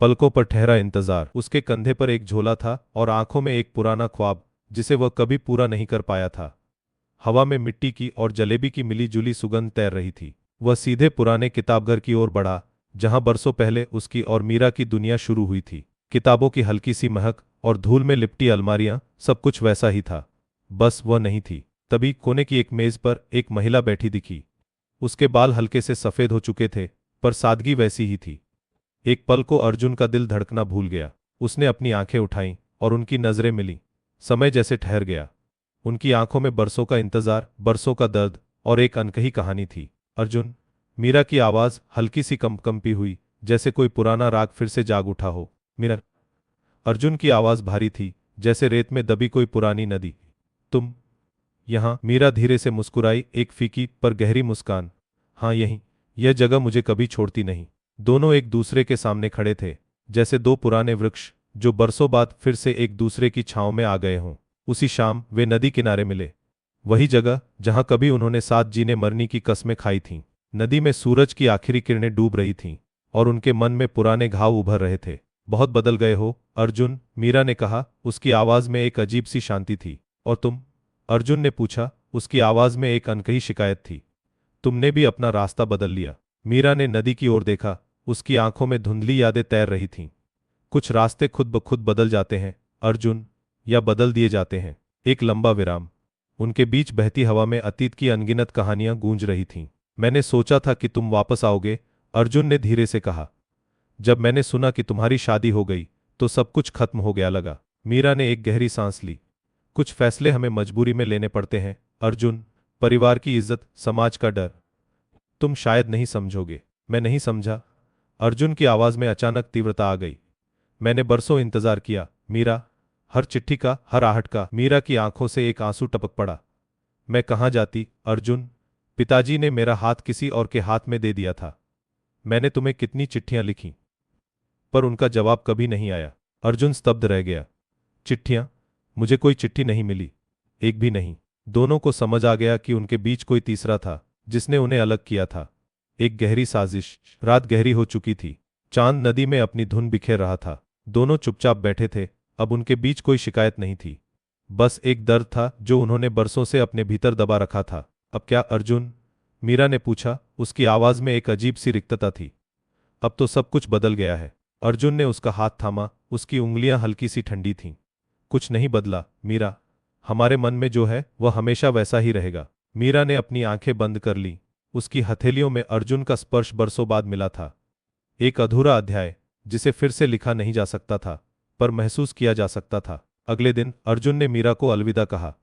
पलकों पर ठहरा इंतजार। उसके कंधे पर एक झोला था और आंखों में एक पुराना ख्वाब जिसे वह कभी पूरा नहीं कर पाया था। हवा में मिट्टी की और जलेबी की मिली जुली सुगंध तैर रही थी। वह सीधे पुराने किताबघर की ओर बढ़ा, जहां बरसों पहले उसकी और मीरा की दुनिया शुरू हुई थी। किताबों की हल्की सी महक और धूल में लिपटी अलमारियां, सब कुछ वैसा ही था। बस वह नहीं थी। तभी कोने की एक मेज पर एक महिला बैठी दिखी। उसके बाल हल्के से सफेद हो चुके थे, पर सादगी वैसी ही थी। एक पल को अर्जुन का दिल धड़कना भूल गया। उसने अपनी आंखें उठाईं और उनकी नजरें मिलीं। समय जैसे ठहर गया। उनकी आंखों में बरसों का इंतजार, बरसों का दर्द और एक अनकही कहानी थी। अर्जुन। मीरा की आवाज हल्की सी कंपी हुई, जैसे कोई पुराना राग फिर से जाग उठा हो। मीरा। अर्जुन की आवाज भारी थी, जैसे रेत में दबी कोई पुरानी नदी। तुम यहां? मीरा धीरे से मुस्कुराई, एक फीकी पर गहरी मुस्कान। हाँ, यहीं। यह जगह मुझे कभी छोड़ती नहीं। दोनों एक दूसरे के सामने खड़े थे, जैसे दो पुराने वृक्ष जो बरसों बाद फिर से एक दूसरे की छांव में आ गए हों। उसी शाम वे नदी किनारे मिले। वही जगह जहां कभी उन्होंने साथ जीने मरने की कस्में खाई थीं। नदी में सूरज की आखिरी किरणें डूब रही थीं और उनके मन में पुराने घाव उभर रहे थे। बहुत बदल गए हो अर्जुन, मीरा ने कहा। उसकी आवाज में एक अजीब सी शांति थी। और तुम? अर्जुन ने पूछा। उसकी आवाज में एक अनकही शिकायत थी। तुमने भी अपना रास्ता बदल लिया। मीरा ने नदी की ओर देखा। उसकी आंखों में धुंधली यादें तैर रही थीं। कुछ रास्ते खुद ब खुद बदल जाते हैं अर्जुन, या बदल दिए जाते हैं। एक लंबा विराम। उनके बीच बहती हवा में अतीत की अनगिनत कहानियां गूंज रही थीं। मैंने सोचा था कि तुम वापस आओगे, अर्जुन ने धीरे से कहा। जब मैंने सुना कि तुम्हारी शादी हो गई तो सब कुछ खत्म हो गया लगा। मीरा ने एक गहरी सांस ली। कुछ फैसले हमें मजबूरी में लेने पड़ते हैं अर्जुन। परिवार की इज्जत, समाज का डर। तुम शायद नहीं समझोगे। मैं नहीं समझा। अर्जुन की आवाज में अचानक तीव्रता आ गई। मैंने बरसों इंतजार किया मीरा, हर चिट्ठी का, हर आहट का। मीरा की आंखों से एक आंसू टपक पड़ा। मैं कहाँ जाती अर्जुन? पिताजी ने मेरा हाथ किसी और के हाथ में दे दिया था। मैंने तुम्हें कितनी चिट्ठियां लिखीं, पर उनका जवाब कभी नहीं आया। अर्जुन स्तब्ध रह गया। चिट्ठियां? मुझे कोई चिट्ठी नहीं मिली, एक भी नहीं। दोनों को समझ आ गया कि उनके बीच कोई तीसरा था, जिसने उन्हें अलग किया था। एक गहरी साजिश। रात गहरी हो चुकी थी। चांद नदी में अपनी धुन बिखेर रहा था। दोनों चुपचाप बैठे थे। अब उनके बीच कोई शिकायत नहीं थी, बस एक दर्द था जो उन्होंने बरसों से अपने भीतर दबा रखा था। अब क्या अर्जुन? मीरा ने पूछा। उसकी आवाज में एक अजीब सी रिक्तता थी। अब तो सब कुछ बदल गया है। अर्जुन ने उसका हाथ थामा। उसकी उंगलियां हल्की सी ठंडी थीं। कुछ नहीं बदला मीरा। हमारे मन में जो है वह हमेशा वैसा ही रहेगा। मीरा ने अपनी आंखें बंद कर लीं। उसकी हथेलियों में अर्जुन का स्पर्श बरसों बाद मिला था। एक अधूरा अध्याय जिसे फिर से लिखा नहीं जा सकता था, पर महसूस किया जा सकता था। अगले दिन अर्जुन ने मीरा को अलविदा कहा।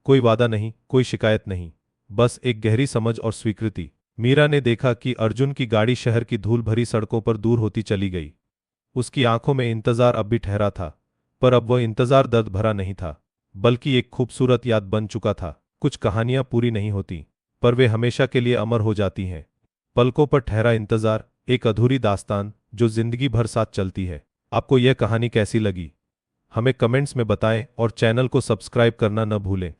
कोई वादा नहीं, कोई शिकायत नहीं, बस एक गहरी समझ और स्वीकृति। मीरा ने देखा कि अर्जुन की गाड़ी शहर की धूल भरी सड़कों पर दूर होती चली गई। उसकी आंखों में इंतजार अब भी ठहरा था, पर अब वह इंतजार दर्द भरा नहीं था, बल्कि एक खूबसूरत याद बन चुका था। कुछ कहानियां पूरी नहीं होती, पर वे हमेशा के लिए अमर हो जाती हैं। पलकों पर ठहरा इंतजार, एक अधूरी दास्तान जो जिंदगी भर साथ चलती है। आपको यह कहानी कैसी लगी, हमें कमेंट्स में बताएं और चैनल को सब्सक्राइब करना न भूलें।